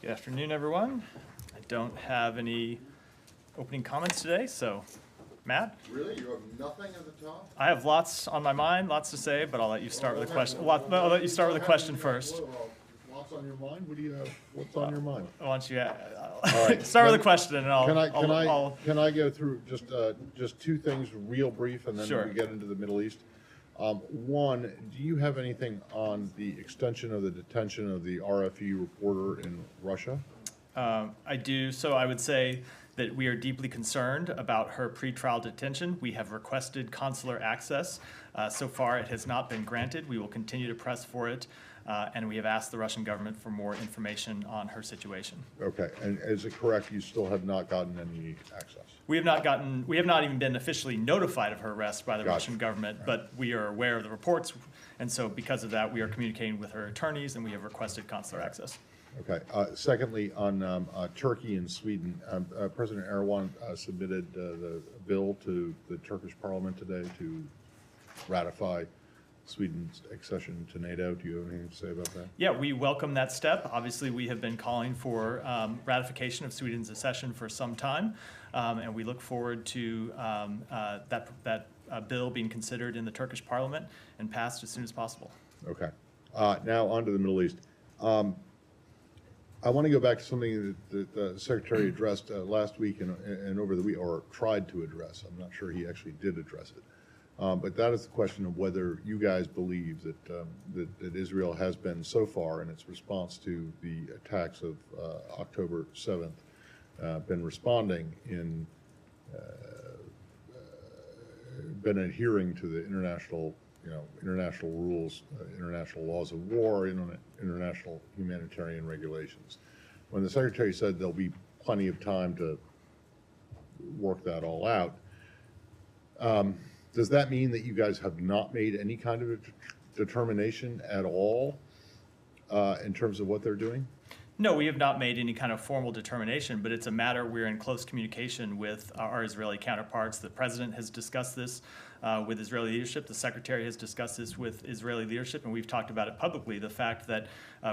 Good afternoon, everyone. I don't have any opening comments today, so Matt? Really? You have nothing at the top? I have lots on my mind, lots to say, but I'll let you start with a question. I'll let you start with a question first. Lots on your mind? What do you have? What's on your mind? Why don't you All right, start with then- a question, and Can I go through just two things real brief, and then Sure. we get into the Middle East? One, do you have anything on the extension of the detention of the RFE reporter in Russia? I do. So I would say that we are deeply concerned about her pretrial detention. We have requested consular access. So far, it has not been granted. We will continue to press for it, and we have asked the Russian government for more information on her situation. Okay, and is it correct you still have not gotten any access? We have not even been officially notified of her arrest by the Gotcha. Russian government, but we are aware of the reports, and so because of that, we are communicating with her attorneys, and we have requested consular access. Okay. Secondly, on Turkey and Sweden, President Erdogan submitted the bill to the Turkish parliament today to ratify Sweden's accession to NATO. Do you have anything to say about that? Yeah, we welcome that step. Obviously, we have been calling for ratification of Sweden's accession for some time, and we look forward to that bill being considered in the Turkish parliament and passed as soon as possible. Okay. Now on to the Middle East. I want to go back to something that the Secretary addressed last week and over the week, or tried to address. I'm not sure he actually did address it. But that is the question of whether you guys believe that Israel has been so far in its response to the attacks of October 7th, been responding been adhering to the international rules, international laws of war, international humanitarian regulations. When the Secretary said there'll be plenty of time to work that all out, does that mean that you guys have not made any kind of a determination at all in terms of what they're doing? No, we have not made any kind of formal determination, but it's a matter we're in close communication with our Israeli counterparts. The president has discussed this with Israeli leadership. The secretary has discussed this with Israeli leadership, and we've talked about it publicly, the fact that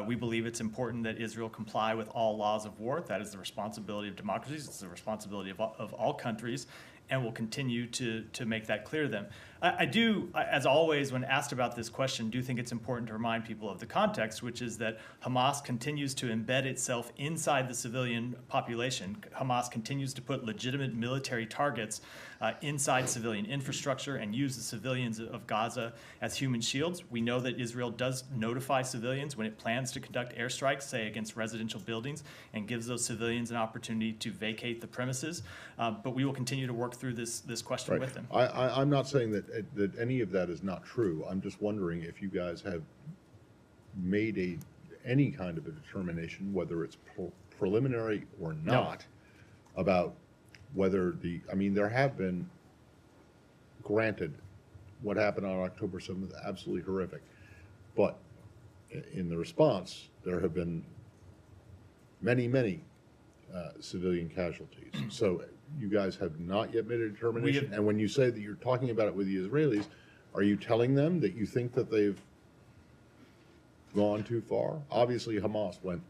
we believe it's important that Israel comply with all laws of war. That is the responsibility of democracies. It's the responsibility of all countries, and we'll continue to make that clear to them. I do, as always, when asked about this question, do think it's important to remind people of the context, which is that Hamas continues to embed itself inside the civilian population. Hamas continues to put legitimate military targets inside civilian infrastructure and use the civilians of Gaza as human shields. We know that Israel does notify civilians when it plans to conduct airstrikes, say against residential buildings, and gives those civilians an opportunity to vacate the premises. But we will continue to work through this question with them. I'm not saying that any of that is not true. I'm just wondering if you guys have made any kind of a determination, whether it's preliminary or not, about whether there have been, granted, what happened on October 7th, absolutely horrific, but in the response, there have been many civilian casualties. So you guys have not yet made a determination. And when you say that you're talking about it with the Israelis, are you telling them that you think that they've gone too far? Obviously, Hamas went.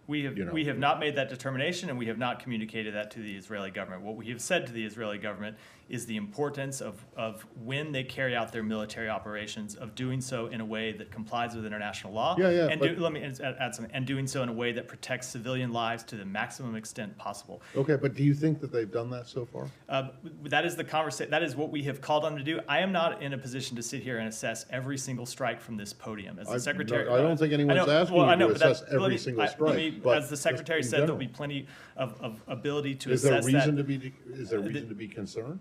We have not made that determination, and we have not communicated that to the Israeli government. What we have said to the Israeli government is the importance of when they carry out their military operations, of doing so in a way that complies with international law. Let me add something. And doing so in a way that protects civilian lives to the maximum extent possible. Okay, but do you think that they've done that so far? That is the conversation. That is what we have called on to do. I am not in a position to sit here and assess every single strike from this podium. As the secretary, I don't think anyone's asking you to assess every single strike. As the secretary said, there'll be plenty of ability to assess that. Is there reason to be concerned?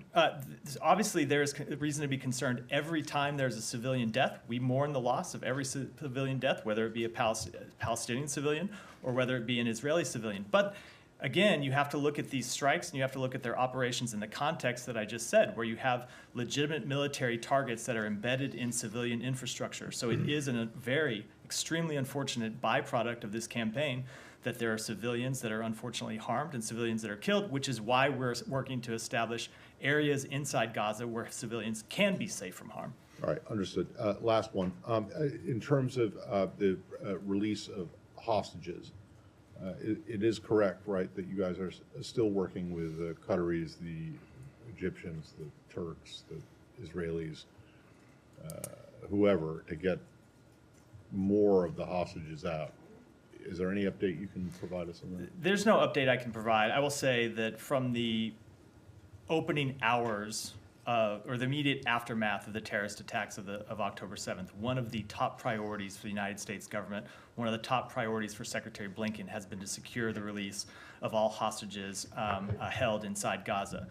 Obviously, there is reason to be concerned every time there's a civilian death. We mourn the loss of every civilian death, whether it be a Palestinian civilian or whether it be an Israeli civilian. But again, you have to look at these strikes and you have to look at their operations in the context that I just said, where you have legitimate military targets that are embedded in civilian infrastructure. So it is a very extremely unfortunate byproduct of this campaign that there are civilians that are unfortunately harmed and civilians that are killed, which is why we're working to establish areas inside Gaza where civilians can be safe from harm. All right, understood. Last one. In terms of the release of hostages, It is correct, right, that you guys are still working with the Qataris, the Egyptians, the Turks, the Israelis, whoever, to get more of the hostages out. Is there any update you can provide us on that? There's no update I can provide. I will say that from the opening hours or the immediate aftermath of the terrorist attacks of October 7th, one of the top priorities for the United States government, one of the top priorities for Secretary Blinken has been to secure the release of all hostages held inside Gaza.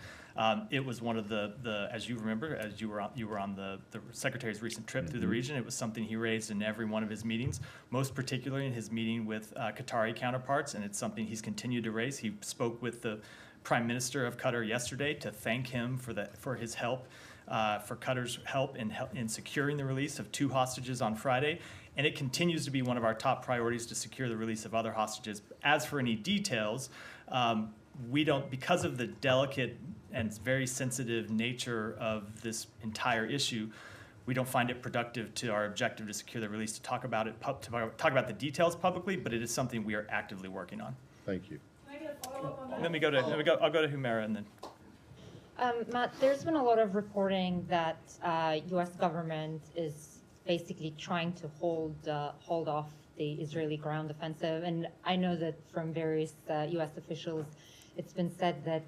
It was one of the as you remember, as you were on the Secretary's recent trip through the region, it was something he raised in every one of his meetings, most particularly in his meeting with Qatari counterparts, and it's something he's continued to raise. He spoke with the Prime Minister of Qatar yesterday to thank him for his help, for Qatar's help in securing the release of 2 hostages on Friday. And it continues to be one of our top priorities to secure the release of other hostages. As for any details, we don't, because of the delicate and very sensitive nature of this entire issue, we don't find it productive to our objective to secure the release to talk about it, to talk about the details publicly, but it is something we are actively working on. Thank you. I'll go to Humera and then. Matt, there's been a lot of reporting that U.S. government is basically trying to hold off the Israeli ground offensive, and I know that from various U.S. officials, it's been said that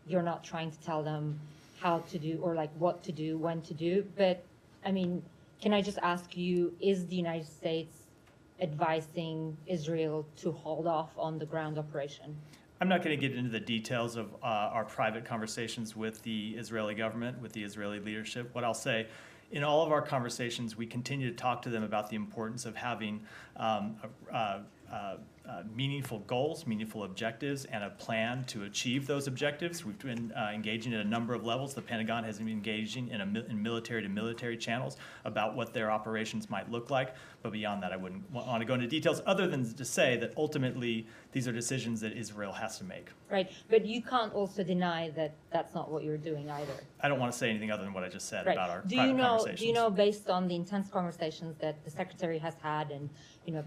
you're not trying to tell them how to do or like what to do, when to do. But I mean, can I just ask you, is the United States advising Israel to hold off on the ground operation? I'm not going to get into the details of our private conversations with the Israeli government, with the Israeli leadership. What I'll say, in all of our conversations, we continue to talk to them about the importance of having meaningful goals, meaningful objectives, and a plan to achieve those objectives. We've been engaging at a number of levels. The Pentagon has been engaging in military-to-military channels about what their operations might look like. But beyond that, I wouldn't want to go into details other than to say that ultimately these are decisions that Israel has to make. Right, but you can't also deny that that's not what you're doing either. I don't want to say anything other than what I just said Right. about our private conversations. Do you know, based on the intense conversations that the Secretary has had and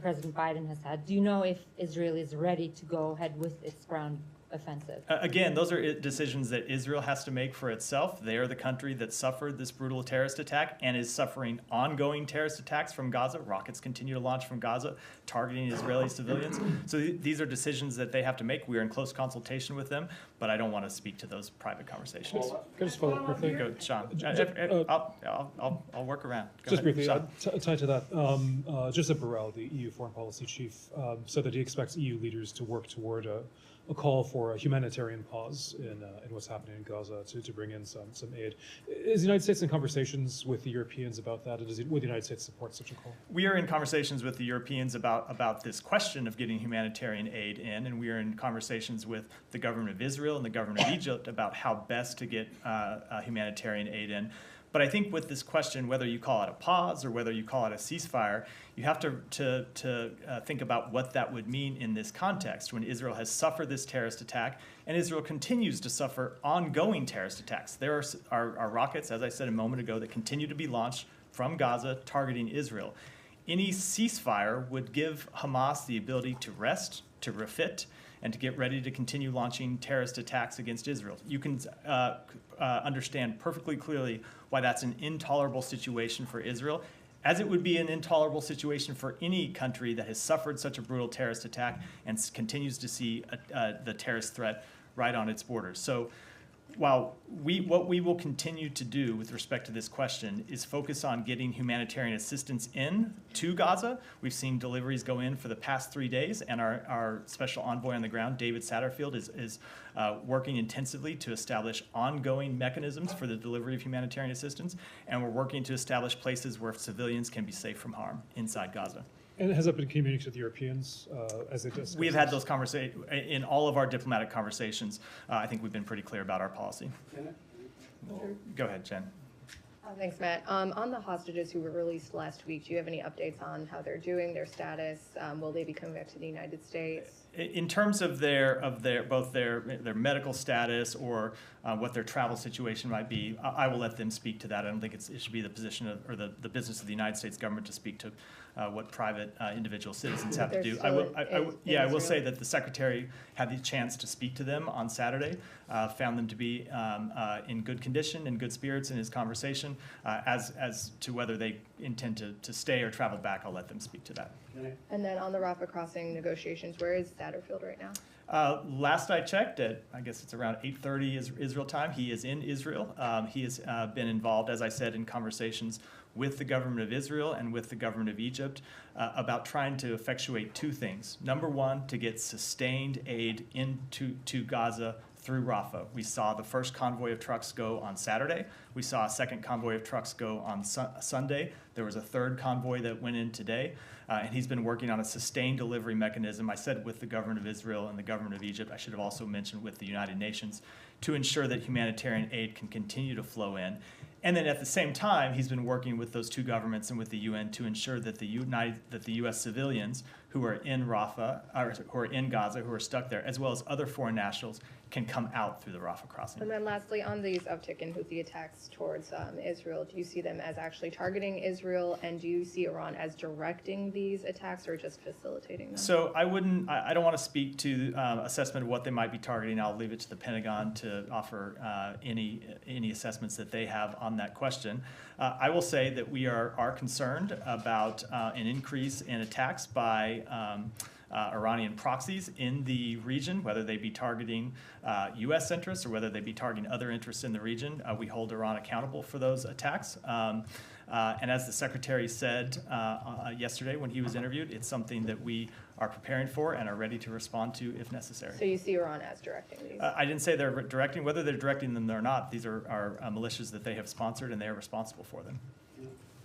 President Biden has had, do you know if Israel is ready to go ahead with its ground offensive? Again, those are decisions that Israel has to make for itself. They are the country that suffered this brutal terrorist attack and is suffering ongoing terrorist attacks from Gaza. Rockets continue to launch from Gaza, targeting Israeli civilians. So these are decisions that they have to make. We are in close consultation with them, but I don't want to speak to those private conversations. Can I just follow up quickly? Go, Sean. I'll work around. Go Just ahead, briefly, Sean. tied to that, Joseph Borrell, the EU foreign policy chief, said that he expects EU leaders to work toward a call for a humanitarian pause in what's happening in Gaza to bring in some aid. Is the United States in conversations with the Europeans about that? Would the United States support such a call? We are in conversations with the Europeans about this question of getting humanitarian aid in, and we are in conversations with the government of Israel and the government of Egypt about how best to get humanitarian aid in. But I think with this question, whether you call it a pause or whether you call it a ceasefire, you have to think about what that would mean in this context when Israel has suffered this terrorist attack and Israel continues to suffer ongoing terrorist attacks. There are rockets, as I said a moment ago, that continue to be launched from Gaza targeting Israel. Any ceasefire would give Hamas the ability to rest, to refit, and to get ready to continue launching terrorist attacks against Israel. You can understand perfectly clearly why that's an intolerable situation for Israel, as it would be an intolerable situation for any country that has suffered such a brutal terrorist attack and continues to see the terrorist threat right on its borders. So while what we will continue to do with respect to this question is focus on getting humanitarian assistance in to Gaza. We've seen deliveries go in for the past 3 days, and our special envoy on the ground, David Satterfield, is working intensively to establish ongoing mechanisms for the delivery of humanitarian assistance, and we're working to establish places where civilians can be safe from harm inside Gaza. And has that been communicated to the Europeans as they discuss? We have had those conversations in all of our diplomatic conversations. I think we've been pretty clear about our policy. Go ahead, Jen. Thanks, Matt. On the hostages who were released last week, do you have any updates on how they're doing, their status? Will they be coming back to the United States? In terms of both their medical status or what their travel situation might be, I will let them speak to that. I don't think it should be the position or the business of the United States government to speak to what private individual citizens have to They're do. still in I will Israel? say that the secretary had the chance to speak to them on Saturday, found them to be in good condition and good spirits in his conversation. As to whether they intend to stay or travel back, I'll let them speak to that. And then on the Rafah crossing negotiations, where is Satterfield right now? Last I checked, I guess it's around 8:30 Israel time, he is in Israel. He has been involved, as I said, in conversations with the government of Israel and with the government of Egypt about trying to effectuate two things. Number one, to get sustained aid into Gaza through Rafah. We saw the first convoy of trucks go on Saturday. We saw a second convoy of trucks go on Sunday. There was a third convoy that went in today. And he's been working on a sustained delivery mechanism, I said, with the government of Israel and the government of Egypt. I should have also mentioned with the United Nations, to ensure that humanitarian aid can continue to flow in. And then at the same time, he's been working with those two governments and with the UN to ensure that the U.S. civilians who are in Rafah, or who are in Gaza, who are stuck there, as well as other foreign nationals, can come out through the Rafah crossing. And then lastly, on these uptick in Houthi attacks towards Israel, do you see them as actually targeting Israel, and do you see Iran as directing these attacks or just facilitating them? So I don't want to speak to assessment of what they might be targeting. I'll leave it to the Pentagon to offer any assessments that they have on that question. I will say that we are concerned about an increase in attacks by Iranian proxies in the region, whether they be targeting U.S. interests or whether they be targeting other interests in the region. We hold Iran accountable for those attacks. And as the Secretary said yesterday when he was interviewed, it's something that we are preparing for and are ready to respond to if necessary. So you see Iran as directing these? I didn't say they're directing. Whether they're directing them or not, these are militias that they have sponsored and they are responsible for them.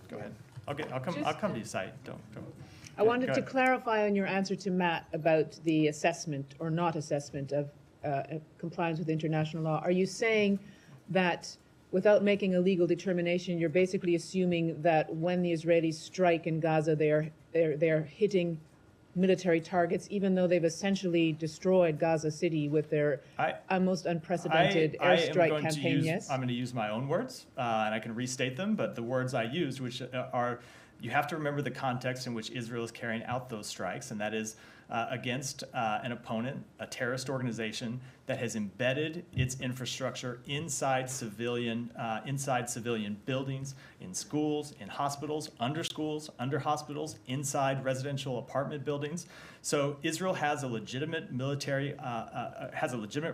Go ahead. I'll come to you, Said. Don't. I wanted Go to ahead. clarify on your answer to Matt about the assessment or not assessment of compliance with international law. Are you saying that without making a legal determination, you're basically assuming that when the Israelis strike in Gaza, they're hitting military targets, even though they've essentially destroyed Gaza City with their most unprecedented airstrike campaign? Yes. I'm going to use my own words, and I can restate them, but the words I used, which are, you have to remember the context in which Israel is carrying out those strikes, and that is against an opponent, a terrorist organization that has embedded its infrastructure inside civilian buildings, in schools, in hospitals, under hospitals, inside residential apartment buildings. So Israel has a legitimate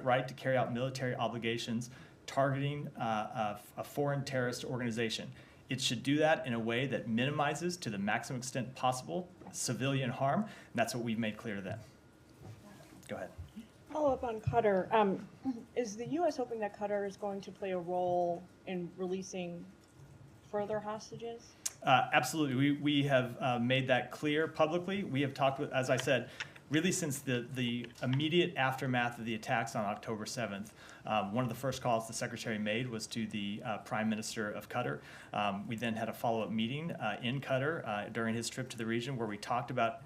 right to carry out military obligations targeting a foreign terrorist organization. It should do that in a way that minimizes, to the maximum extent possible, civilian harm, and that's what we've made clear to them. Go ahead. Follow up on Qatar. Is the U.S. hoping that Qatar is going to play a role in releasing further hostages? Absolutely. We have made that clear publicly. We have talked with, as I said, really since the immediate aftermath of the attacks on October 7th, one of the first calls the Secretary made was to the Prime Minister of Qatar. We then had a follow-up meeting in Qatar during his trip to the region where we talked about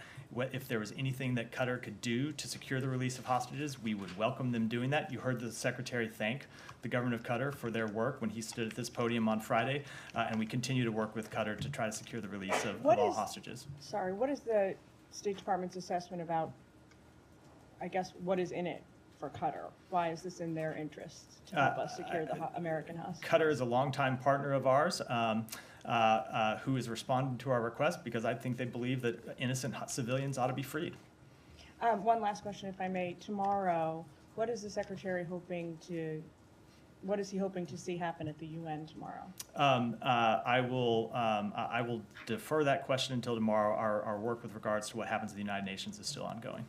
if there was anything that Qatar could do to secure the release of hostages. We would welcome them doing that. You heard the Secretary thank the government of Qatar for their work when he stood at this podium on Friday, and we continue to work with Qatar to try to secure the release of all hostages. Sorry, what is the State Department's assessment about, I guess, what is in it for Qatar? Why is this in their interest to help us secure the American hostages? Qatar is a longtime partner of ours who has responded to our request because I think they believe that innocent civilians ought to be freed. One last question, if I may. Tomorrow, what is the Secretary hoping to see happen at the UN tomorrow? I will defer that question until tomorrow. Our work with regards to what happens at the United Nations is still ongoing.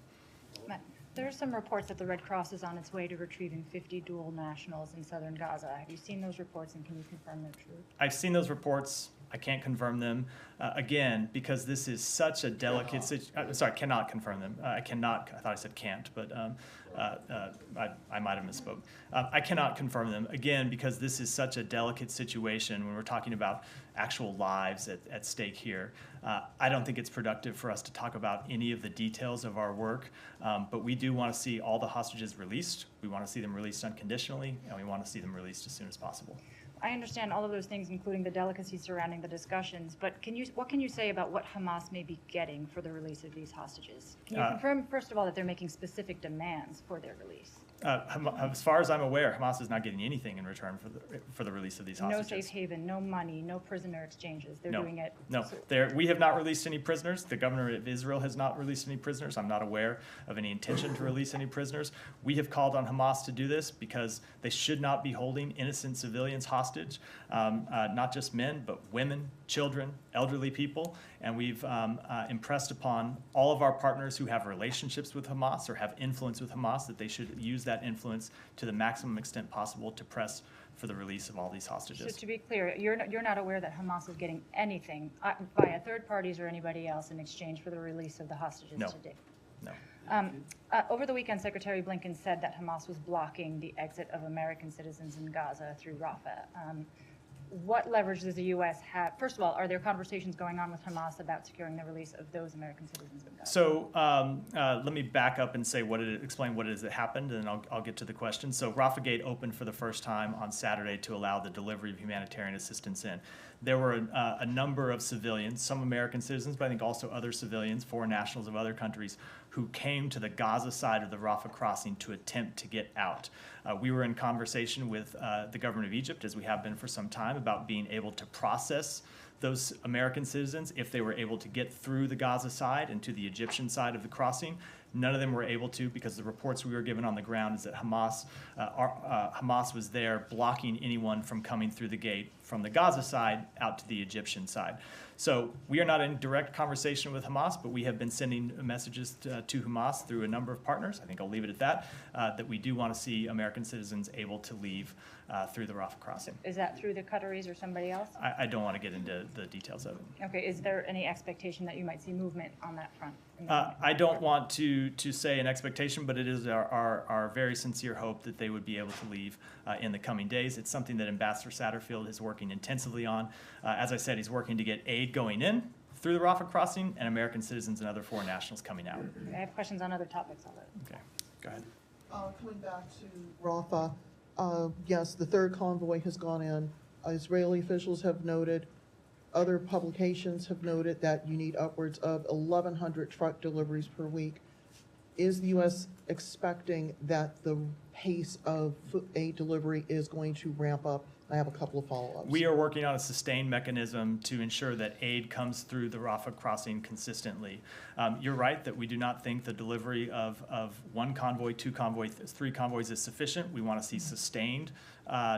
Matt, there are some reports that the Red Cross is on its way to retrieving 50 dual nationals in southern Gaza. Have you seen those reports, and can you confirm they're true? I've seen those reports. I can't confirm them. Again, because this is such a delicate sorry, cannot confirm them. I cannot, I thought I said can't, but I might have misspoke. I cannot confirm them, again, because this is such a delicate situation when we're talking about actual lives at stake here. I don't think it's productive for us to talk about any of the details of our work, but we do want to see all the hostages released. We want to see them released unconditionally, and we want to see them released as soon as possible. I understand all of those things, including the delicacies surrounding the discussions, but what can you say about what Hamas may be getting for the release of these hostages? Can you confirm, first of all, that they're making specific demands for their release? As far as I'm aware, Hamas is not getting anything in return for the release of these No hostages. safe haven, no money, no prisoner exchanges. They're No. doing it. No, we have not released any prisoners. The governor of Israel has not released any prisoners. I'm not aware of any intention to release any prisoners. We have called on Hamas to do this because they should not be holding innocent civilians hostage, not just men, but women, children, elderly people. And we've impressed upon all of our partners who have relationships with Hamas or have influence with Hamas that they should use that influence to the maximum extent possible to press for the release of all these So hostages. to be clear, you're not aware that Hamas is getting anything via third parties or anybody else in exchange for the release of the hostages No. to date? No. Over the weekend, Secretary Blinken said that Hamas was blocking the exit of American citizens in Gaza through Rafah. What leverage does the U.S. have? First of all, are there conversations going on with Hamas about securing the release of those American citizens in Gaza? So let me back up and say explain what it is that happened, and then I'll get to the question. So Rafah Gate opened for the first time on Saturday to allow the delivery of humanitarian assistance in. There were a number of civilians, some American citizens, but I think also other civilians, foreign nationals of other countries, who came to the Gaza side of the Rafah crossing to attempt to get out. We were in conversation with the government of Egypt, as we have been for some time, about being able to process those American citizens if they were able to get through the Gaza side and to the Egyptian side of the crossing. None of them were able to because the reports we were given on the ground is that Hamas was there blocking anyone from coming through the gate from the Gaza side out to the Egyptian side. So we are not in direct conversation with Hamas, but we have been sending messages to Hamas through a number of partners. I think I'll leave it at that, that we do want to see American citizens able to leave through the Rafah crossing. Is that through the Qataris or somebody else? I don't want to get into the details of it. Okay, is there any expectation that you might see movement on that front? I don't want to say an expectation, but it is our very sincere hope that they would be able to leave in the coming days. It's something that Ambassador Satterfield is working intensively on. As I said, he's working to get aid going in through the Rafah crossing and American citizens and other foreign nationals coming out. I have questions on other topics. I'll let. Okay, go ahead. Coming back to Rafah, yes, the third convoy has gone in. Israeli officials have noted, other publications have noted that you need upwards of 1,100 truck deliveries per week. Is the U.S. expecting that the pace of aid delivery is going to ramp up? I have a couple of follow-ups. We are working on a sustained mechanism to ensure that aid comes through the Rafah crossing consistently. You're right that we do not think the delivery of one convoy, two convoys, three convoys is sufficient. We want to see sustained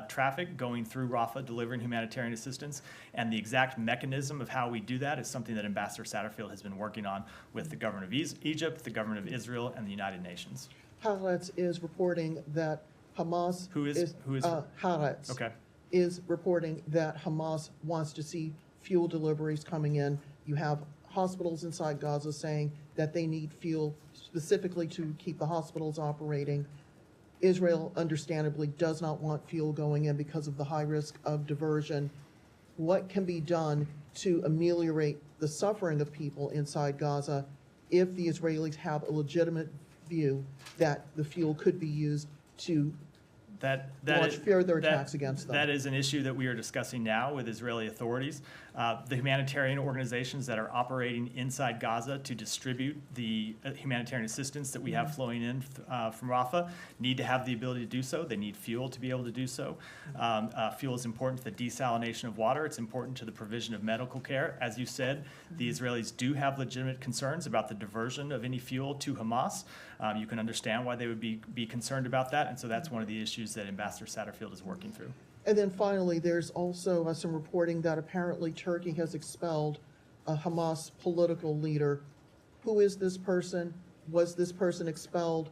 traffic going through Rafah, delivering humanitarian assistance. And the exact mechanism of how we do that is something that Ambassador Satterfield has been working on with the government of Egypt, the government of Israel, and the United Nations. Haaretz is reporting that Hamas Who is Haaretz. Okay. Is reporting that Hamas wants to see fuel deliveries coming in. You have hospitals inside Gaza saying that they need fuel specifically to keep the hospitals operating. Israel understandably does not want fuel going in because of the high risk of diversion. What can be done to ameliorate the suffering of people inside Gaza if the Israelis have a legitimate view that the fuel could be used to launch further attacks against them? That is an issue that we are discussing now with Israeli authorities. The humanitarian organizations that are operating inside Gaza to distribute the humanitarian assistance that we have flowing in from Rafah need to have the ability to do so. They need fuel to be able to do so. Fuel is important to the desalination of water. It's important to the provision of medical care. As you said, the Israelis do have legitimate concerns about the diversion of any fuel to Hamas. You can understand why they would be concerned about that, and so that's one of the issues that Ambassador Satterfield is working through. And then finally, there's also some reporting that apparently Turkey has expelled a Hamas political leader. Who is this person? Was this person expelled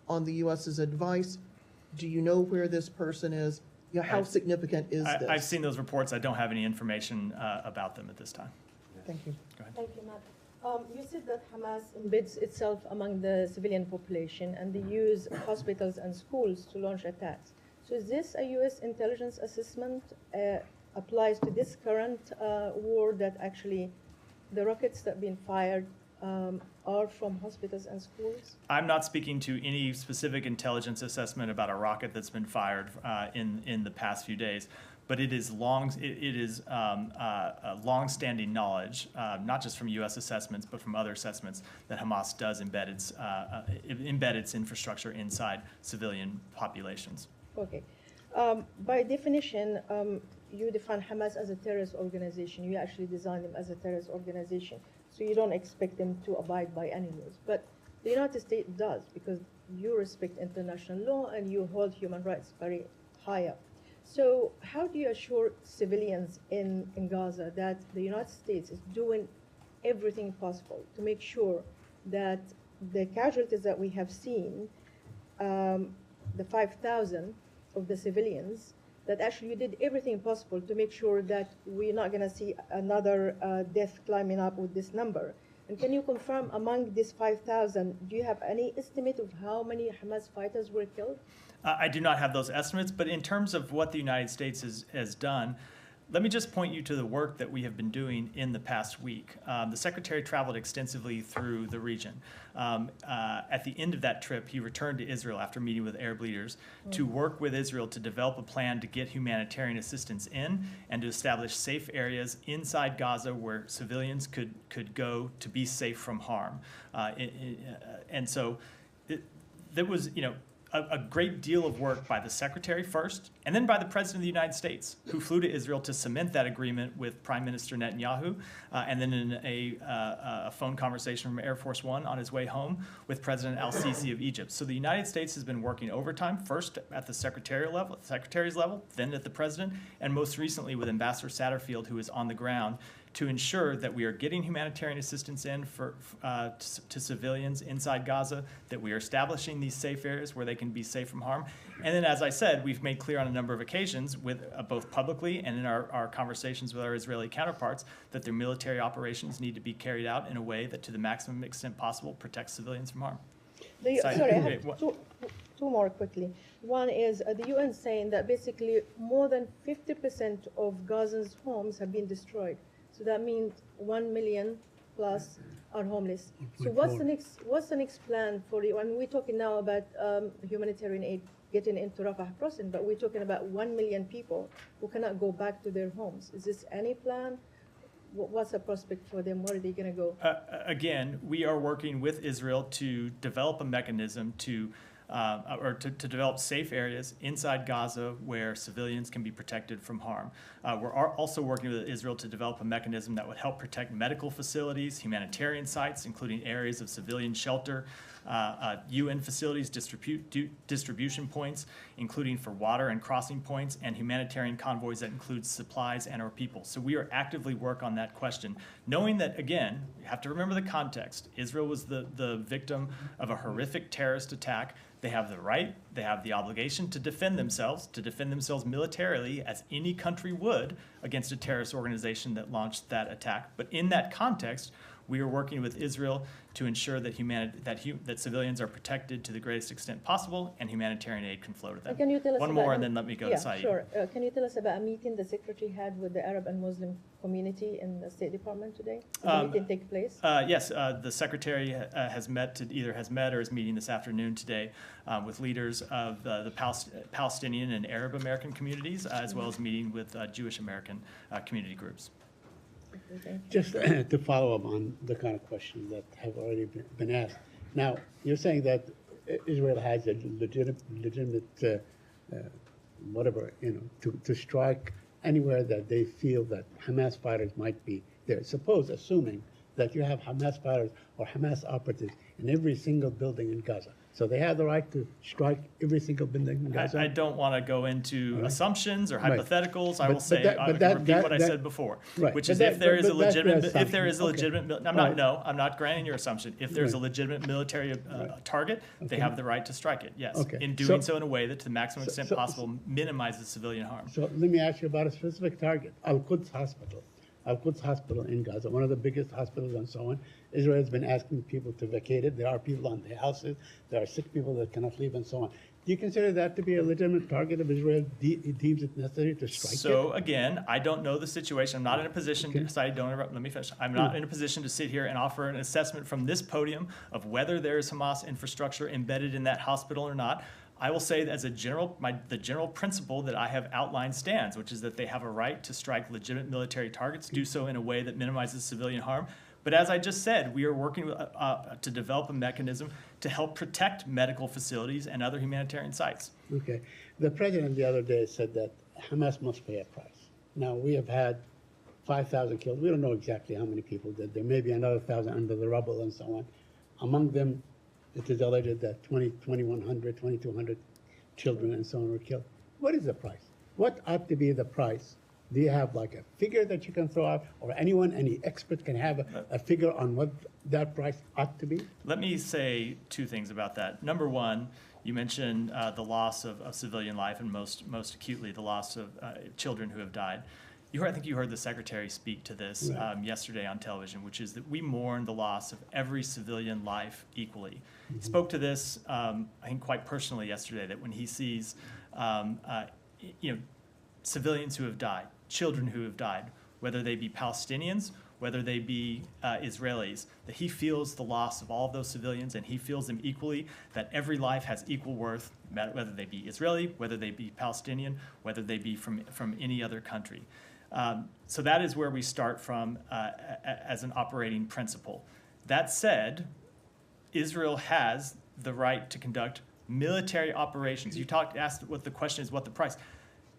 on the U.S.'s advice? Do you know where this person is? You know, how significant is this? I've seen those reports. I don't have any information about them at this time. Thank you. Thank you, Matt. You said that Hamas embeds itself among the civilian population and they use hospitals and schools to launch attacks. So is this a U.S. intelligence assessment applies to this current war that actually the rockets that have been fired are from hospitals and schools? I'm not speaking to any specific intelligence assessment about a rocket that's been fired in the past few days, but it is long-standing knowledge, not just from U.S. assessments, but from other assessments, that Hamas does embed its infrastructure inside civilian populations. Okay. By definition, you define Hamas as a terrorist organization. You actually design them as a terrorist organization. So you don't expect them to abide by any laws. But the United States does, because you respect international law and you hold human rights very high up. So how do you assure civilians in Gaza that the United States is doing everything possible to make sure that the casualties that we have seen, the 5,000 of the civilians, that actually you did everything possible to make sure that we're not going to see another death climbing up with this number? And can you confirm among these 5,000, do you have any estimate of how many Hamas fighters were killed? I do not have those estimates, but in terms of what the United States has done, let me just point you to the work that we have been doing in the past week. The Secretary traveled extensively through the region. At the end of that trip, he returned to Israel after meeting with Arab leaders to work with Israel to develop a plan to get humanitarian assistance in and to establish safe areas inside Gaza where civilians could go to be safe from harm. And so there was, a great deal of work by the Secretary first, and then by the President of the United States, who flew to Israel to cement that agreement with Prime Minister Netanyahu, and then in a phone conversation from Air Force One on his way home with President al-Sisi of Egypt. So the United States has been working overtime, first at the Secretary's level, then at the President, and most recently with Ambassador Satterfield, who is on the ground, to ensure that we are getting humanitarian assistance in to civilians inside Gaza, that we are establishing these safe areas where they can be safe from harm. And then, as I said, we've made clear on a number of occasions, with both publicly and in our conversations with our Israeli counterparts, that their military operations need to be carried out in a way that, to the maximum extent possible, protects civilians from harm. Sorry, I have two more quickly. One is the UN saying that basically more than 50% of Gazans' homes have been destroyed. So that means 1 million plus are homeless. So what's the next plan for you? And we're talking now about humanitarian aid getting into Rafah crossing, but we're talking about 1 million people who cannot go back to their homes. Is this any plan? What's the prospect for them? Where are they going to go? Again, we are working with Israel to develop a mechanism to develop safe areas inside Gaza where civilians can be protected from harm. We're also working with Israel to develop a mechanism that would help protect medical facilities, humanitarian sites, including areas of civilian shelter, UN facilities, distribution points, including for water and crossing points, and humanitarian convoys that include supplies and our people. So we are actively working on that question, knowing that, again, you have to remember the context. Israel was the victim of a horrific terrorist attack. They have the right, they have the obligation to defend themselves militarily, as any country would against a terrorist organization that launched that attack. But in that context, we are working with Israel to ensure that that civilians are protected to the greatest extent possible, and humanitarian aid can flow to them. Can you tell us One more, and then let me go to Saeed. Sure. Can you tell us about a meeting the Secretary had with the Arab and Muslim community in the State Department today? Did the meeting take place? Yes, the Secretary has met or is meeting this afternoon today with leaders of the Palestinian and Arab American communities, as well as meeting with Jewish American community groups. Just to follow up on the kind of questions that have already been asked. Now, you're saying that Israel has a legitimate to strike anywhere that they feel that Hamas fighters might be there. Assuming that you have Hamas fighters or Hamas operatives in every single building in Gaza. So they have the right to strike every single building in Gaza? I don't want to go into assumptions or Right. hypotheticals. I But- will say, but I that- can that- repeat what I that- said before, Right. which But is that- if there is a but that's your legitimate, if there is a assumption. legitimate, Okay. I'm All not, right. no, I'm not granting your assumption. If there's a Right. legitimate military target, they have the right to strike it, yes. Okay. In So- doing so in a way that to the maximum so- extent so- possible minimizes civilian harm. So let me ask you about a specific target, Al-Quds Hospital. Al-Quds Hospital in Gaza, one of the biggest hospitals and so on. Israel has been asking people to vacate it. There are people on the houses. There are sick people that cannot leave and so on. Do you consider that to be a legitimate target if Israel deems it necessary to strike it? So again, I don't know the situation. I'm not in a position, sorry, don't interrupt, let me finish. I'm not in a position to sit here and offer an assessment from this podium of whether there is Hamas infrastructure embedded in that hospital or not. I will say that as a general, the general principle that I have outlined stands, which is that they have a right to strike legitimate military targets, do so in a way that minimizes civilian harm. But as I just said, we are working to develop a mechanism to help protect medical facilities and other humanitarian sites. Okay. The president the other day said that Hamas must pay a price. Now, we have had 5,000 killed. We don't know exactly how many people did. There may be another 1,000 under the rubble and so on. Among them, it is alleged that 2,100, 2,200 children and so on were killed. What is the price? What ought to be the price? Do you have like a figure that you can throw out, or anyone, any expert can have a figure on what that price ought to be? Let me say two things about that. Number one, you mentioned the loss of civilian life and most acutely the loss of children who have died. I think you heard the secretary speak to this yesterday on television, which is that we mourn the loss of every civilian life equally. He spoke to this, I think, quite personally yesterday, that when he sees, civilians who have died, children who have died, whether they be Palestinians, whether they be Israelis, that he feels the loss of all of those civilians, and he feels them equally, that every life has equal worth, whether they be Israeli, whether they be Palestinian, whether they be from any other country. So that is where we start from as an operating principle. That said, Israel has the right to conduct military operations. You asked what the question is, what the price.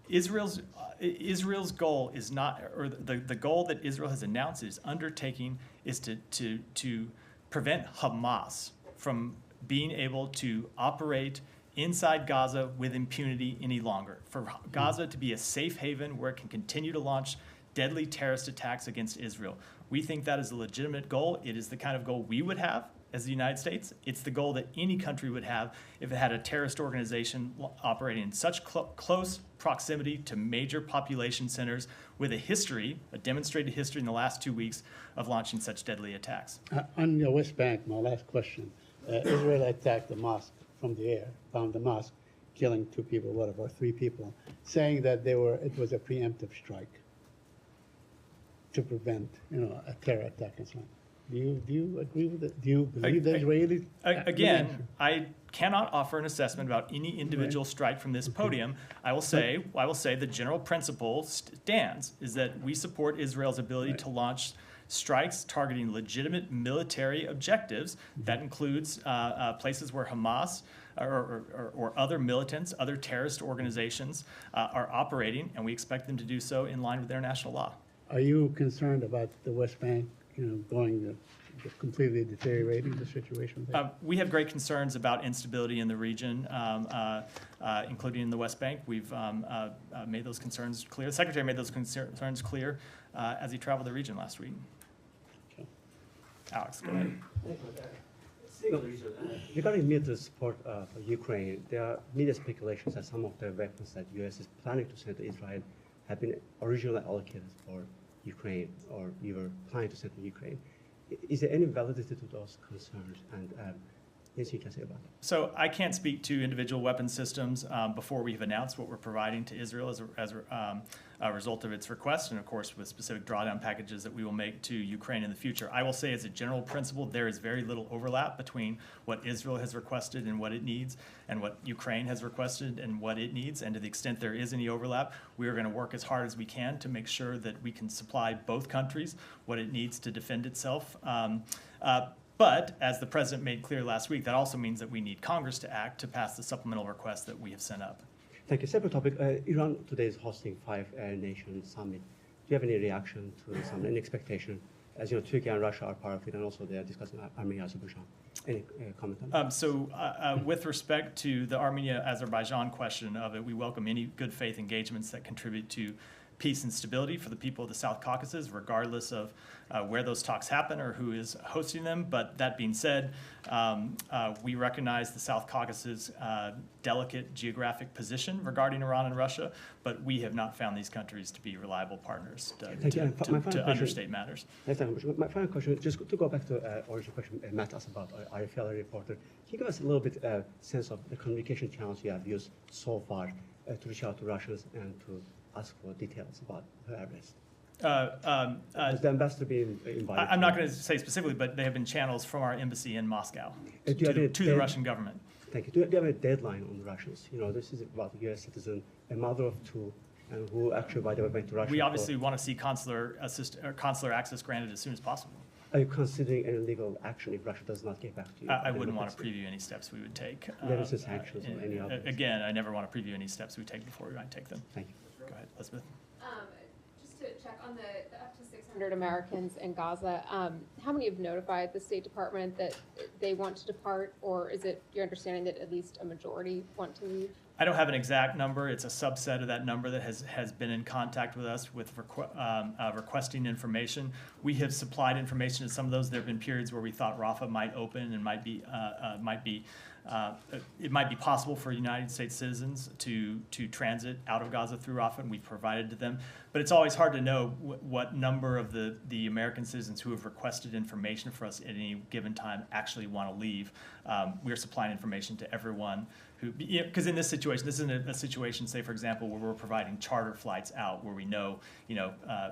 Israel's goal is not, or the goal that Israel has announced is undertaking is to prevent Hamas from being able to operate inside Gaza with impunity any longer. For Gaza to be a safe haven where it can continue to launch deadly terrorist attacks against Israel. We think that is a legitimate goal. It is the kind of goal we would have as the United States. It's the goal that any country would have if it had a terrorist organization operating in such close proximity to major population centers with a demonstrated history in the last 2 weeks of launching such deadly attacks. On the West Bank, my last question. Israel attacked the mosque from the air, found the mosque, killing 2 people, 3 people, saying that it was a preemptive strike to prevent, a terror attack and so on. Do you agree with it? Do you believe the Israelis? Again, I cannot offer an assessment about any individual strike from this podium. I will say the general principle stands, is that we support Israel's ability to launch strikes targeting legitimate military objectives. That includes places where Hamas or other militants, other terrorist organizations are operating, and we expect them to do so in line with international law. Are you concerned about the West Bank, going completely deteriorating the situation there? We have great concerns about instability in the region, including in the West Bank. We've made those concerns clear. The Secretary made those concerns clear as he traveled the region last week. Okay. Alex, go ahead. Regarding military support for Ukraine, there are media speculations that some of the weapons that U.S. is planning to send to Israel have been originally allocated for Ukraine, or we were planning to send to Ukraine. Is there any validity to those concerns, and anything you can say about that? So I can't speak to individual weapon systems before we've announced what we're providing to Israel as a result of its request, and of course with specific drawdown packages that we will make to Ukraine in the future. I will say as a general principle, there is very little overlap between what Israel has requested and what it needs, and what Ukraine has requested and what it needs. And to the extent there is any overlap, we are going to work as hard as we can to make sure that we can supply both countries what it needs to defend itself. But as the president made clear last week, that also means that we need Congress to act to pass the supplemental request that we have sent up. Thank you. Separate topic. Iran today is hosting 5 nation summit. Do you have any reaction to the summit, any expectation as you know, Turkey and Russia are part of it, and also they are discussing Armenia, Azerbaijan. Any comment on that? With respect to the Armenia-Azerbaijan question of it, we welcome any good faith engagements that contribute to peace and stability for the people of the South Caucasus, regardless of where those talks happen or who is hosting them. But that being said, we recognize the South Caucasus' delicate geographic position regarding Iran and Russia, but we have not found these countries to be reliable partners to understate matters. My final question, just to go back to the original question Matt asked about RFL reporter, can you give us a little bit sense of the communication channels you have used so far to reach out to Russians and to ask for details about her arrest? Has the ambassador been invited? I'm not going to say specifically, but they have been channels from our embassy in Moscow to the Russian government. Thank you. Do you have a deadline on the Russians? You know, this is about a U.S. citizen, a mother of two, and who actually, by the way, went to Russia. We obviously want to see consular access granted as soon as possible. Are you considering any legal action if Russia does not get back to you? I wouldn't want to preview any steps we would take. There is sanctions or any other. Again, I never want to preview any steps we take before we might take them. Thank you. Go ahead, Elizabeth. Just to check on the up to 600 Americans in Gaza, how many have notified the State Department that they want to depart, or is it your understanding that at least a majority want to leave? I don't have an exact number. It's a subset of that number that has been in contact with us with requesting information. We have supplied information to some of those. There have been periods where we thought Rafah might open and it might be possible for United States citizens to transit out of Gaza through Rafah, and we've provided to them. But it's always hard to know what number of the American citizens who have requested information for us at any given time actually want to leave. We're supplying information to everyone who, because in this situation, this isn't a situation, say, for example, where we're providing charter flights out where we know,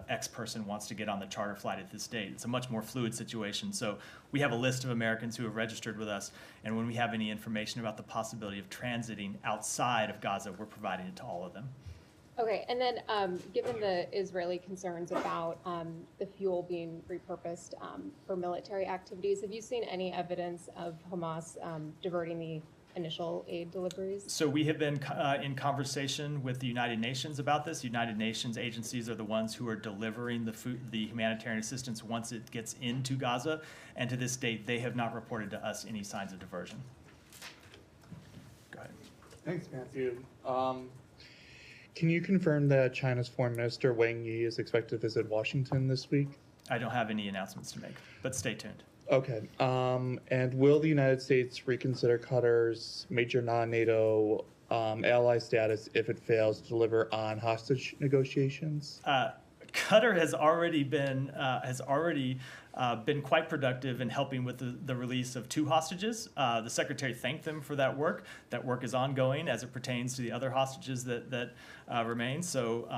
X person wants to get on the charter flight at this date. It's a much more fluid situation. So we have a list of Americans who have registered with us, and when we have any information about the possibility of transiting outside of Gaza, we're providing it to all of them. Okay, and then given the Israeli concerns about the fuel being repurposed for military activities, have you seen any evidence of Hamas diverting the initial aid deliveries? So we have been in conversation with the United Nations about this. United Nations agencies are the ones who are delivering the humanitarian assistance once it gets into Gaza, and to this date, they have not reported to us any signs of diversion. Go ahead. Thanks, Matthew. Can you confirm that China's Foreign Minister Wang Yi is expected to visit Washington this week? I don't have any announcements to make, but stay tuned. Okay. And will the United States reconsider Qatar's major non-NATO ally status if it fails to deliver on hostage negotiations? Qatar has already been quite productive in helping with the release of 2 hostages. The Secretary thanked them for that work. That work is ongoing as it pertains to the other hostages that remain. So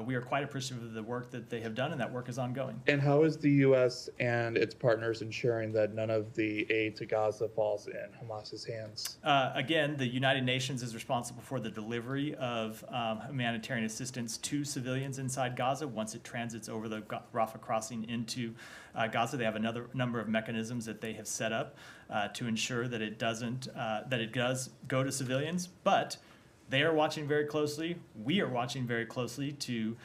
we are quite appreciative of the work that they have done, and that work is ongoing. And how is the U.S. and its partners ensuring that none of the aid to Gaza falls in Hamas's hands? Again, the United Nations is responsible for the delivery of humanitarian assistance to civilians inside Gaza once it transits over the Rafah crossing into Gaza. They have another number of mechanisms that they have set up to ensure that it does go to civilians, but they are watching very closely. We are watching very closely to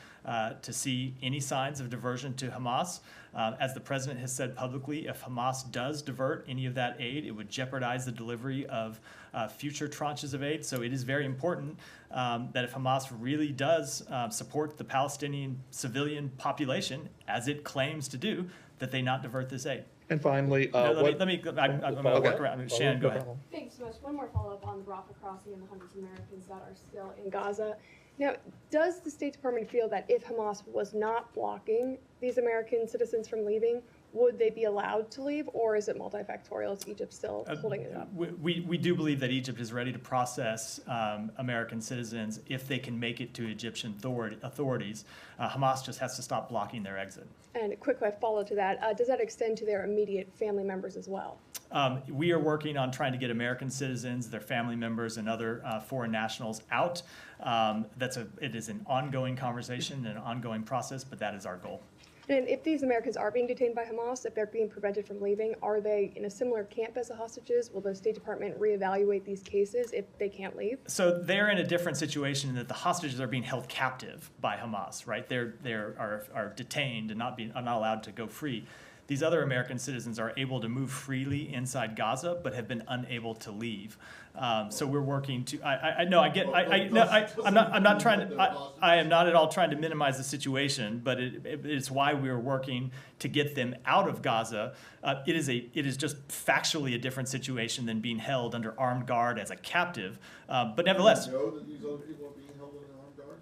see any signs of diversion to Hamas. As the president has said publicly, if Hamas does divert any of that aid, it would jeopardize the delivery of future tranches of aid. So it is very important that if Hamas really does support the Palestinian civilian population, as it claims to do, that they not divert this aid. And finally, I'm going to work around. Shannon, go ahead. Thanks so much. One more follow-up on the Rafah crossing and the hundreds of Americans that are still in Gaza. Now, does the State Department feel that if Hamas was not blocking these American citizens from leaving, would they be allowed to leave, or is it multifactorial? Is Egypt still holding it up? We do believe that Egypt is ready to process American citizens if they can make it to Egyptian authorities. Hamas just has to stop blocking their exit. And a quick follow to that, does that extend to their immediate family members as well? We are working on trying to get American citizens, their family members, and other foreign nationals out. It is an ongoing conversation and an ongoing process, but that is our goal. And if these Americans are being detained by Hamas, if they're being prevented from leaving, are they in a similar camp as the hostages? Will the State Department reevaluate these cases if they can't leave? So they're in a different situation in that the hostages are being held captive by Hamas, right? They are detained and not allowed to go free. These other American citizens are able to move freely inside Gaza, but have been unable to leave. So we're working to. I'm not trying to. I am not at all trying to minimize the situation, but it's why we are working to get them out of Gaza. It is just factually a different situation than being held under armed guard as a captive. But nevertheless. Do you know that these other people are being held under armed guard?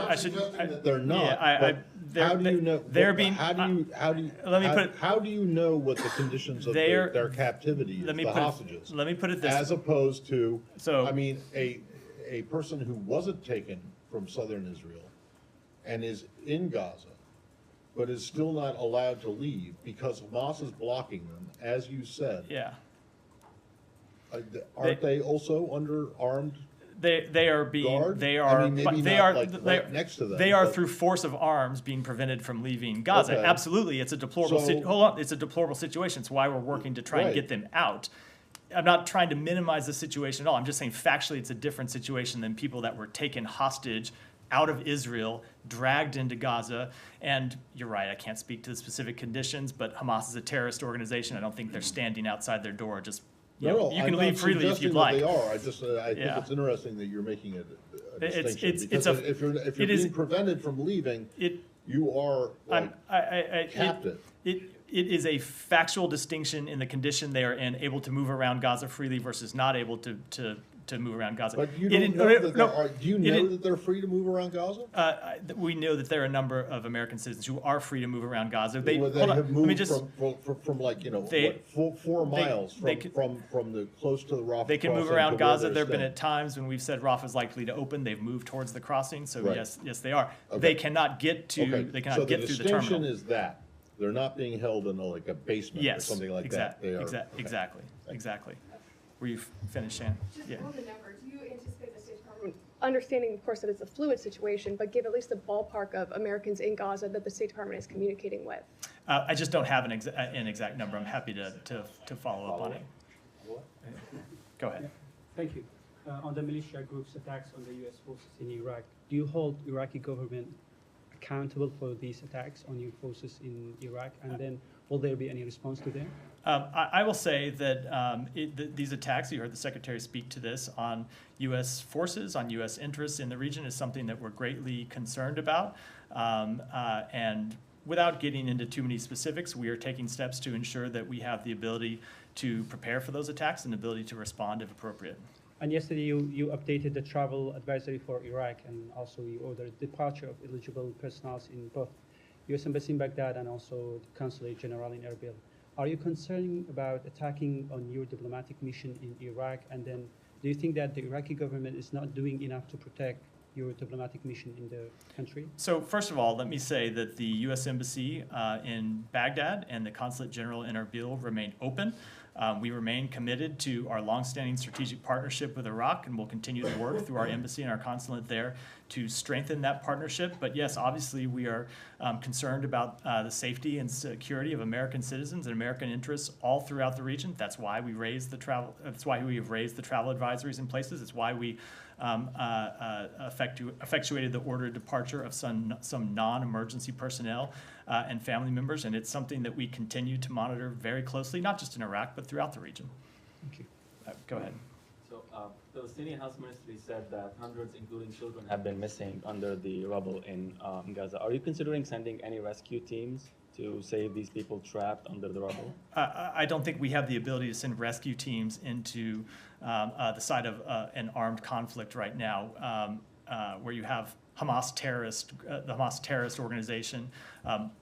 I should. That they're not. Yeah, how do you know? They're being. How do you know what the conditions of their captivity is? The hostages. Let me put it this way. As opposed to, I mean, a person who wasn't taken from southern Israel and is in Gaza, but is still not allowed to leave because Hamas is blocking them, as you said. Yeah. Aren't they also under armed? They are being guard? they are I mean, but maybe they not are like they, right next to them. They are but- through force of arms being prevented from leaving Gaza. Okay. Absolutely, it's a deplorable. So- Hold on, it's a deplorable situation. It's why we're working to try and Right. get them out. I'm not trying to minimize the situation at all. I'm just saying factually, it's a different situation than people that were taken hostage out of Israel, dragged into Gaza. And you're right, I can't speak to the specific conditions, but Hamas is a terrorist organization. I don't think they're standing outside their door just. You know, you can I'm leave not freely if suggesting you'd that like. They are. I just I think Yeah. it's interesting that you're making a It's- distinction it's because a- if you're it is- being prevented from leaving, you are like captive. It is a factual distinction in the condition they are in, able to move around Gaza freely versus not able to move around Gaza. But you It don't didn't- know that no, there are. Do you it know didn't- that they're free to move around Gaza? We know that there are a number of American citizens who are free to move around Gaza. They, Well, they hold on, have let me moved just. from like They- what, 4 they- miles they from the close to the Rafah. They can move crossing around to where Gaza. they're There have been staying. at times when we've said Rafah is likely to open. They've moved towards the crossing. So Right. yes, they are. Okay. They cannot get to. Okay, They so cannot get the through the distinction terminal. is that they're not being held in like a basement or something like that. They are Exactly. Were you finished, Shannon? Just Yeah. on the number, do you anticipate the State Department, understanding of course that it's a fluid situation, but give at least a ballpark of Americans in Gaza that the State Department is communicating with? I just don't have an exact number. I'm happy to follow up on it. Go ahead. Thank you. On the militia groups' attacks on the U.S. forces in Iraq, do you hold Iraqi government accountable for these attacks on your forces in Iraq? And then will there be any response to them? I will say that these attacks, you heard the Secretary speak to this, on U.S. forces, on U.S. interests in the region is something that we're greatly concerned about. And without getting into too many specifics, we are taking steps to ensure that we have the ability to prepare for those attacks and the ability to respond if appropriate. And yesterday you updated the travel advisory for Iraq, and also you ordered departure of eligible personnel in both U.S. Embassy in Baghdad and also the Consulate General in Erbil. Are you concerned about attacking on your diplomatic mission in Iraq? And then do you think that the Iraqi government is not doing enough to protect your diplomatic mission in the country? So first of all, let me say that the U.S. Embassy in Baghdad and the Consulate General in Erbil remain open. We remain committed to our longstanding strategic partnership with Iraq, and we'll continue to work through our embassy and our consulate there to strengthen that partnership. But yes, obviously we are concerned about the safety and security of American citizens and American interests all throughout the region. That's why we raised the travel. That's why we have raised the travel advisories in places. It's why we effectuated the order of departure of some non-emergency personnel and family members, and it's something that we continue to monitor very closely, not just in Iraq, but throughout the region. Thank you. Go ahead. So the Palestinian House Ministry said that hundreds, including children, have been missing under the rubble in Gaza. Are you considering sending any rescue teams to save these people trapped under the rubble? I don't think we have the ability to send rescue teams into the site of an armed conflict right now, where you have the Hamas terrorist organization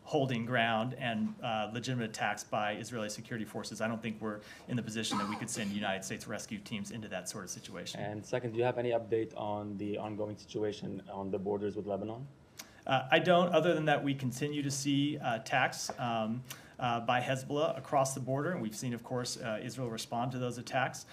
holding ground and legitimate attacks by Israeli security forces. I don't think we're in the position that we could send United States rescue teams into that sort of situation. And second, do you have any update on the ongoing situation on the borders with Lebanon? I don't, other than that we continue to see attacks by Hezbollah across the border, and we've seen, of course, Israel respond to those attacks.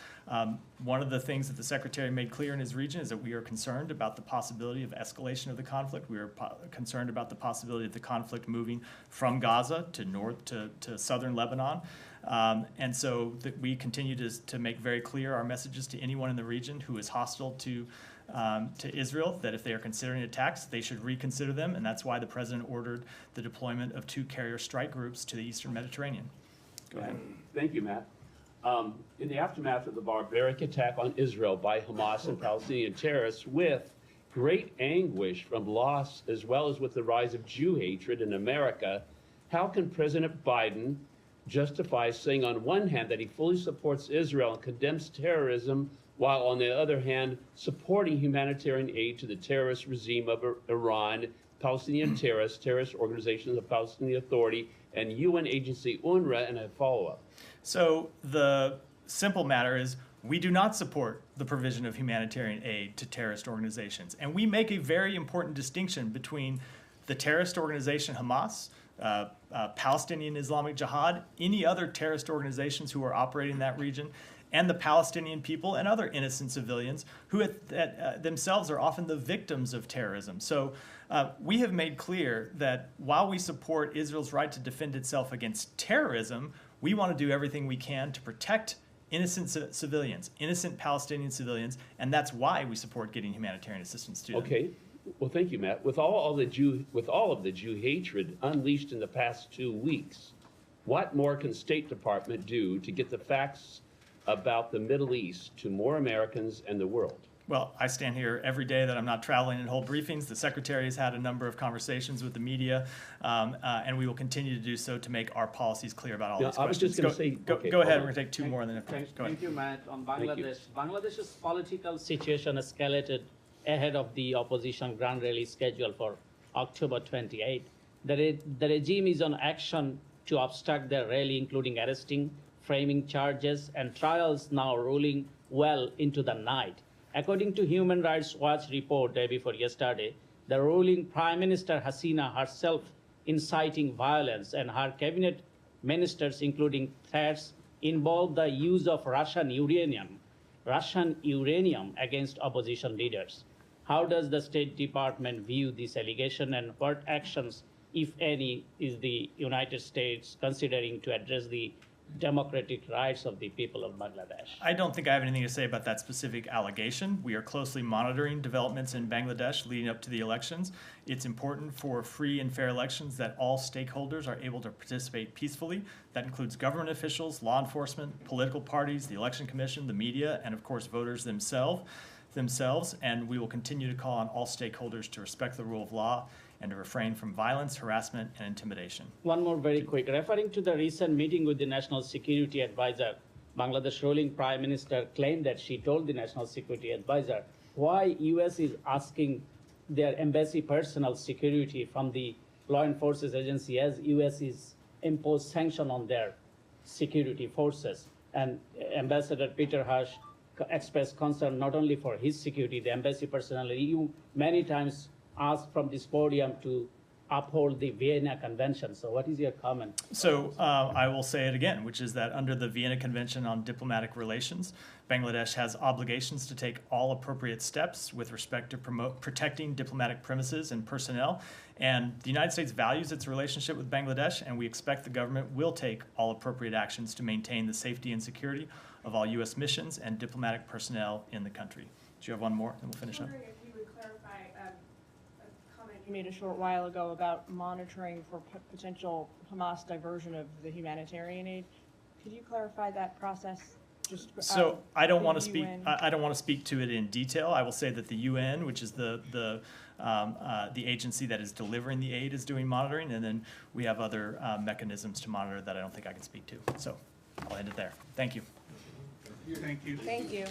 One of the things that the Secretary made clear in his region is that we are concerned about the possibility of escalation of the conflict. We are concerned about the possibility of the conflict moving from Gaza to southern Lebanon. And so we continue to make very clear our messages to anyone in the region who is hostile to Israel, that if they are considering attacks, they should reconsider them, and that's why the President ordered the deployment of 2 carrier strike groups to the eastern Mediterranean. Go ahead. Thank you, Matt. In the aftermath of the barbaric attack on Israel by Hamas and Palestinian terrorists, with great anguish from loss as well as with the rise of Jew hatred in America, how can President Biden justify saying on one hand that he fully supports Israel and condemns terrorism, while on the other hand supporting humanitarian aid to the terrorist regime of Iran, Palestinian terrorist organizations of Palestinian Authority, and UN agency UNRWA? And a follow-up. So the simple matter is we do not support the provision of humanitarian aid to terrorist organizations. And we make a very important distinction between the terrorist organization Hamas, Palestinian Islamic Jihad, any other terrorist organizations who are operating in that region, and the Palestinian people and other innocent civilians who themselves are often the victims of terrorism. So we have made clear that while we support Israel's right to defend itself against terrorism, we want to do everything we can to protect innocent civilians, innocent Palestinian civilians, and that's why we support getting humanitarian assistance to them. Okay. Well, thank you, Matt. With all of the Jew hatred unleashed in the past 2 weeks, what more can State Department do to get the facts about the Middle East to more Americans and the world? Well, I stand here every day that I'm not traveling and hold briefings. The Secretary has had a number of conversations with the media, and we will continue to do so to make our policies clear about all these questions. I was just going to say... Go ahead, we're going to take 2 more and then... Thank you, Matt. On Bangladesh, Bangladesh's political situation escalated ahead of the opposition grand rally scheduled for October 28. The regime is on action to obstruct their rally, including arresting, framing charges, and trials now rolling well into the night. According to Human Rights Watch report day before yesterday, the ruling Prime Minister Hasina herself inciting violence, and her cabinet ministers, including threats, involved the use of Russian uranium against opposition leaders. How does the State Department view this allegation, and what actions, if any, is the United States considering to address the democratic rights of the people of Bangladesh? I don't think I have anything to say about that specific allegation. We are closely monitoring developments in Bangladesh leading up to the elections. It's important for free and fair elections that all stakeholders are able to participate peacefully. That includes government officials, law enforcement, political parties, the election commission, the media, and of course voters themselves. And we will continue to call on all stakeholders to respect the rule of law and to refrain from violence, harassment, and intimidation. One more very quick. Referring to the recent meeting with the National Security Advisor, Bangladesh ruling Prime Minister claimed that she told the National Security Advisor why U.S. is asking their embassy personnel security from the law enforcement agency, as U.S. is imposed sanction on their security forces. And Ambassador Peter Hush expressed concern not only for his security, the embassy personnel in EU many times asked from this podium to uphold the Vienna Convention. So what is your comment? So I will say it again, which is that under the Vienna Convention on Diplomatic Relations, Bangladesh has obligations to take all appropriate steps with respect to protecting diplomatic premises and personnel. And the United States values its relationship with Bangladesh, and we expect the government will take all appropriate actions to maintain the safety and security of all U.S. missions and diplomatic personnel in the country. Do you have one more, and we'll finish up? I'm wondering if you would clarify a comment you made a short while ago about monitoring for potential Hamas diversion of the humanitarian aid. Could you clarify that process? So I don't want to speak. I don't want to speak to it in detail. I will say that the UN, which is the agency that is delivering the aid, is doing monitoring, and then we have other mechanisms to monitor that I don't think I can speak to. So I'll end it there. Thank you. Thank you. Thank you.